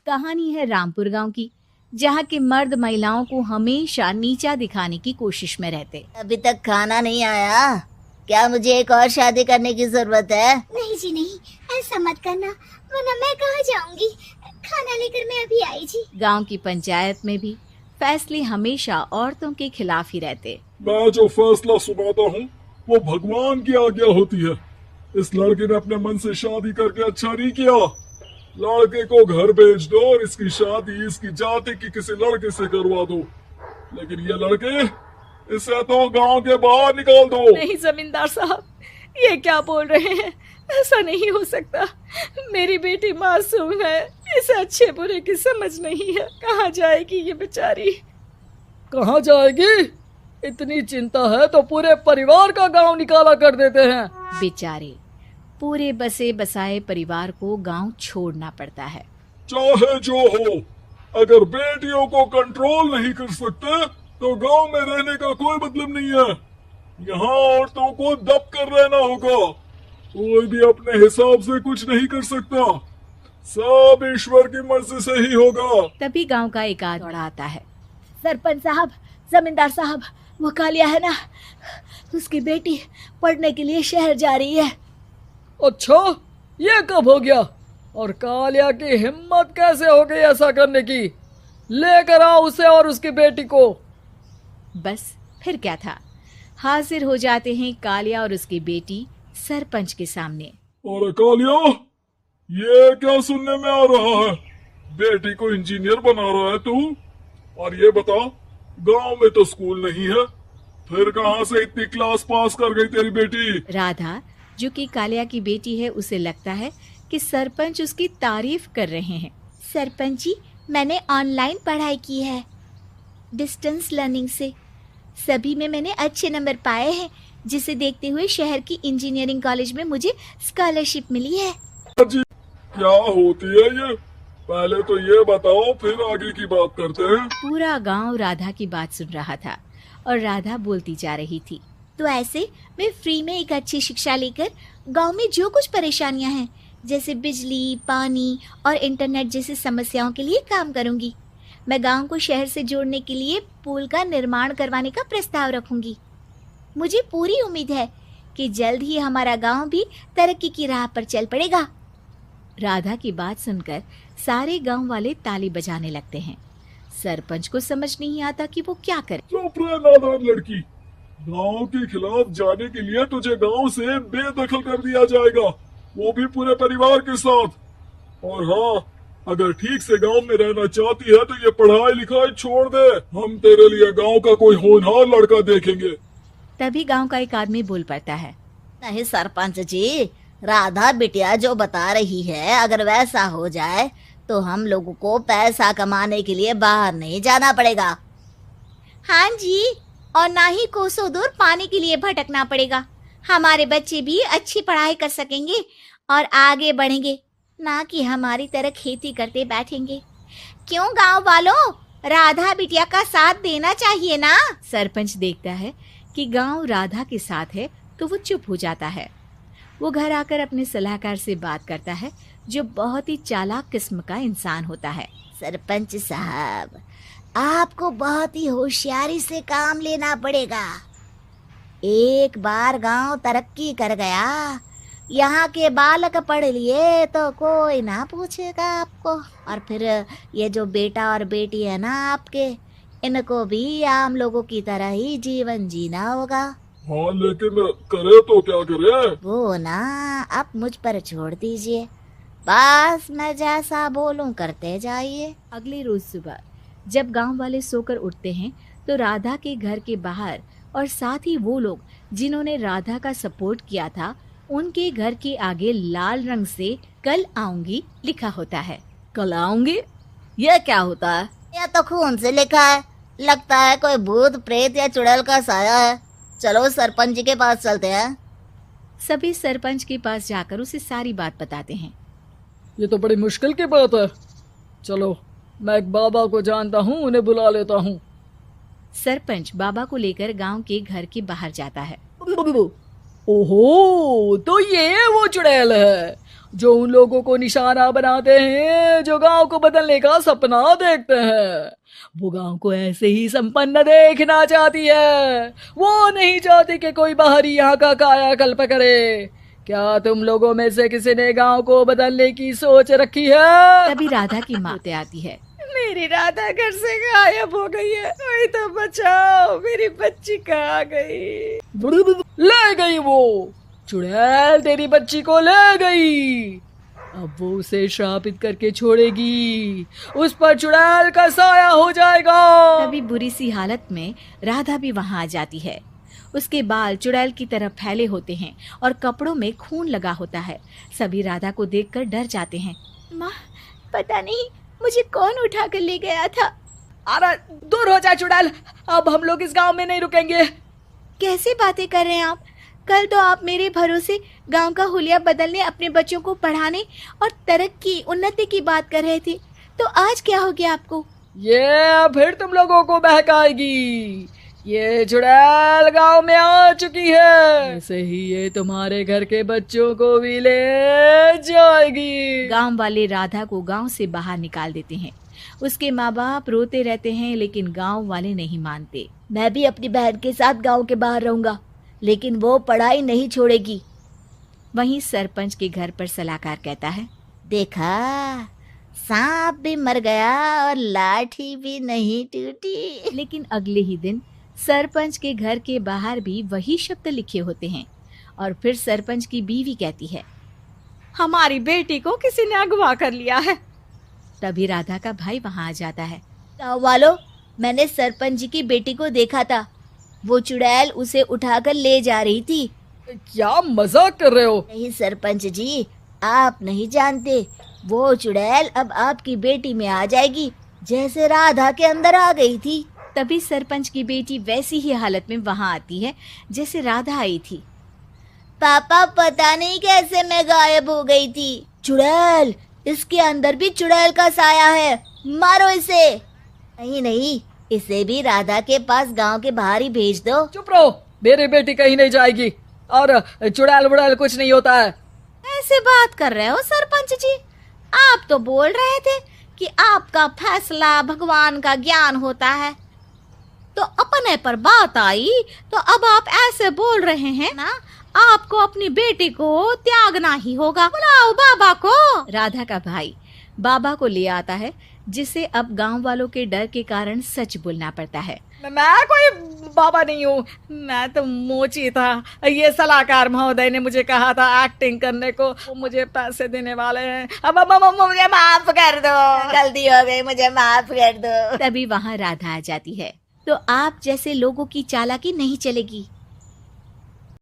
कहानी है रामपुर गांव की, जहां के मर्द महिलाओं को हमेशा नीचा दिखाने की कोशिश में रहते। अभी तक खाना नहीं आया, क्या मुझे एक और शादी करने की जरूरत है? नहीं जी नहीं, ऐसा मत करना, वरना मैं कहाँ जाऊंगी। खाना लेकर मैं अभी आई जी। गांव की पंचायत में भी फैसले हमेशा औरतों के खिलाफ ही रहते। मैं जो फैसला सुनाता हूँ वो भगवान की आज्ञा होती है। इस लड़के ने अपने मन से शादी करके अच्छा नहीं किया। लड़के को घर भेज दो और इसकी शादी इसकी जाति की किसी लड़के से करवा दो, लेकिन ये लड़के, इसे तो गांव के बाहर निकाल दो। नहीं जमींदार साहब, ये क्या बोल रहे हैं? ऐसा नहीं हो सकता। मेरी बेटी मासूम है, इसे अच्छे बुरे की समझ नहीं है। कहाँ जाएगी ये बेचारी? कहाँ जाएगी? इतनी चिंता है तो पूरे परिवार का गांव निकाला कर देते हैं। बेचारे पूरे बसे बसाए परिवार को गांव छोड़ना पड़ता है। चाहे जो हो, अगर बेटियों को कंट्रोल नहीं कर सकते तो गांव में रहने का कोई मतलब नहीं है। यहाँ औरतों को दब कर रहना होगा। कोई भी अपने हिसाब से कुछ नहीं कर सकता, सब ईश्वर की मर्जी से ही होगा। तभी गांव का एक आदमी दौड़ा आता है। सरपंच साहब, जमींदार साहब, वो कालिया है ना, उसकी बेटी पढ़ने के लिए शहर जा रही है। अच्छा, ये कब हो गया? और कालिया की हिम्मत कैसे हो गई ऐसा करने की? लेकर आओ उसे और उसकी बेटी को। बस फिर क्या था, हाजिर हो जाते हैं कालिया और उसकी बेटी सरपंच के सामने। और कालिया, ये क्या सुनने में आ रहा है? बेटी को इंजीनियर बना रहा है तू? और ये बता, गांव में तो स्कूल नहीं है, फिर कहां से इतनी क्लास पास कर गई तेरी बेटी? राधा, जो कि कालिया की बेटी है, उसे लगता है कि सरपंच उसकी तारीफ कर रहे हैं। सरपंच जी, मैंने ऑनलाइन पढ़ाई की है, डिस्टेंस लर्निंग से। सभी में मैंने अच्छे नंबर पाए हैं, जिसे देखते हुए शहर की इंजीनियरिंग कॉलेज में मुझे स्कॉलरशिप मिली है। जी, क्या होती है ये? पहले तो ये बताओ, फिर आगे की बात करते हैं। पूरा गांव राधा की बात सुन रहा था और राधा बोलती जा रही थी। तो ऐसे मैं फ्री में एक अच्छी शिक्षा लेकर गांव में जो कुछ परेशानियां हैं, जैसे बिजली, पानी और इंटरनेट जैसी समस्याओं के लिए काम करूंगी। मैं गांव को शहर से जोड़ने के लिए पुल का निर्माण करवाने का प्रस्ताव रखूंगी। मुझे पूरी उम्मीद है कि जल्द ही हमारा गांव भी तरक्की की राह पर चल पड़ेगा। राधा की बात सुनकर सारे गांव वाले ताली बजाने लगते हैं। सरपंच को समझ नहीं आता कि वो क्या करे। चुप रह नादान लड़की, गांव के खिलाफ जाने के लिए तुझे गांव से बेदखल कर दिया जाएगा, वो भी पूरे परिवार के साथ। और हाँ, अगर ठीक से गांव में रहना चाहती है तो ये पढ़ाई लिखाई छोड़ दे, हम तेरे लिए गांव का कोई होनहार लड़का देखेंगे। तभी गांव का एक आदमी बोल पड़ता है। नहीं सरपंच जी, राधा बिटिया जो बता रही है, अगर वैसा हो जाए तो हम लोगों को पैसा कमाने के लिए बाहर नहीं जाना पड़ेगा। हाँ जी, और ना ही कोसों दूर पानी के लिए भटकना पड़ेगा। हमारे बच्चे भी अच्छी पढ़ाई कर सकेंगे और आगे बढ़ेंगे, ना कि हमारी तरह खेती करते बैठेंगे। क्यों गांव वालों, राधा बिटिया का साथ देना चाहिए ना। सरपंच देखता है कि गांव राधा के साथ है तो वो चुप हो जाता है। वो घर आकर अपने सलाहकार से बात करता है, जो बहुत ही चालाक किस्म का इंसान होता है। सरपंच साहब, आपको बहुत ही होशियारी से काम लेना पड़ेगा। एक बार गांव तरक्की कर गया, यहाँ के बालक पढ़ लिए तो कोई ना पूछेगा आपको। और फिर ये जो बेटा और बेटी है ना आपके, इनको भी आम लोगों की तरह ही जीवन जीना होगा। हाँ, लेकिन करे तो क्या करे? वो ना आप मुझ पर छोड़ दीजिए, बस मैं जैसा बोलूं करते जाइए। अगले रोज सुबह जब गांव वाले सोकर उठते हैं तो राधा के घर के बाहर और साथ ही वो लोग जिन्होंने राधा का सपोर्ट किया था, उनके घर के आगे लाल रंग से कल आऊंगी लिखा होता है। कल आऊंगी, ये क्या होता है? यह तो खून से लिखा है, लगता है कोई भूत प्रेत या चुड़ैल का साया है। चलो सरपंच जी के पास चलते हैं। सभी सरपंच के पास जाकर उसे सारी बात बताते हैं। ये तो बड़ी मुश्किल की बात है। चलो, मैं एक बाबा को जानता हूँ, उन्हें बुला लेता हूँ। सरपंच बाबा को लेकर गांव के घर के बाहर जाता है। ओहो, तो ये वो चुड़ैल है। जो उन लोगों को निशाना बनाते हैं जो गांव को बदलने का सपना देखते हैं। वो गांव को ऐसे ही संपन्न देखना चाहती है। वो नहीं चाहती कि कोई बाहरी यहाँ का कायाकल्प करे। क्या तुम लोगों में से किसी ने गांव को बदलने की सोच रखी है? तभी राधा की माँ आती है। मेरी राधा घर से गायब हो गई है, कोई तो बचाओ, मेरी बच्ची कहाँ गई? ले गई वो चुड़ैल, तेरी बच्ची को ले गई। अब वो उसे श्रापित करके छोड़ेगी, उस पर चुड़ैल का साया हो जाएगा। तभी बुरी सी हालत में राधा भी वहां आ जाती है। उसके बाल चुड़ैल की तरह फैले होते हैं और कपड़ों में खून लगा होता है। सभी राधा को देखकर डर जाते हैं। माँ, पता नहीं मुझे कौन उठा कर ले गया था। अरे दूर हो जा चुड़ैल, अब हम लोग इस गांव में नहीं रुकेंगे। कैसी बातें कर रहे हैं आप? कल तो आप मेरे भरोसे गांव का हुलिया बदलने, अपने बच्चों को पढ़ाने और तरक्की उन्नति की बात कर रहे थे, तो आज क्या हो गया आपको? ये फिर तुम लोगों को बहकाएगी। ये चुड़ैल गांव में आ चुकी है, ऐसे ही ये तुम्हारे घर के बच्चों को भी ले जाएगी। गांव वाले राधा को गांव से बाहर निकाल देते हैं। उसके माँ बाप रोते रहते हैं, लेकिन गांव वाले नहीं मानते। मैं भी अपनी बहन के साथ गांव के बाहर रहूंगा, लेकिन वो पढ़ाई नहीं छोड़ेगी। वहीं सरपंच के घर पर सलाहकार कहता है, देखा, सांप भी मर गया और लाठी भी नहीं टूटी। लेकिन अगले ही दिन सरपंच के घर के बाहर भी वही शब्द लिखे होते हैं। और फिर सरपंच की बीवी कहती है, हमारी बेटी को किसी ने अगवा कर लिया है। तभी राधा का भाई वहां आ जाता है। गाँव वालों, मैंने सरपंच जी की बेटी को देखा था। वो चुड़ैल उसे उठाकर ले जा रही थी। क्या मजाक कर रहे हो? नहीं सरपंच जी, आप नहीं जानते, वो चुड़ैल अब आपकी बेटी में आ जाएगी, जैसे राधा के अंदर आ गई थी। तभी सरपंच की बेटी वैसी ही हालत में वहां आती है जैसे राधा आई थी। पापा, पता नहीं कैसे मैं गायब हो गई थी। चुड़ैल, इसके अंदर भी चुड़ैल का साया है, मारो इसे। नहीं नहीं, इसे भी राधा के पास गांव के बाहर ही भेज दो। चुप रहो, मेरी बेटी कहीं नहीं जाएगी और चुड़ैल वुड़ैल कुछ नहीं होता है। ऐसे बात कर रहे हो सरपंच जी? आप तो बोल रहे थे कि आपका फैसला भगवान का ज्ञान होता है, तो अपने पर बात आई तो अब आप ऐसे बोल रहे हैं ना? आपको अपनी बेटी को त्यागना ही होगा। बुलाओ बाबा को। राधा का भाई बाबा को ले आता है, जिसे अब गांव वालों के डर के कारण सच बोलना पड़ता है। मैं कोई बाबा नहीं हूँ, मैं तो मोची था। ये सलाहकार महोदय ने मुझे कहा था एक्टिंग करने को, वो मुझे पैसे देने वाले हैं। अब मुझे माफ कर दो, गलती हो गई, मुझे माफ कर दो। तभी वहां राधा आ जाती है। तो आप जैसे लोगों की चालाकी नहीं चलेगी।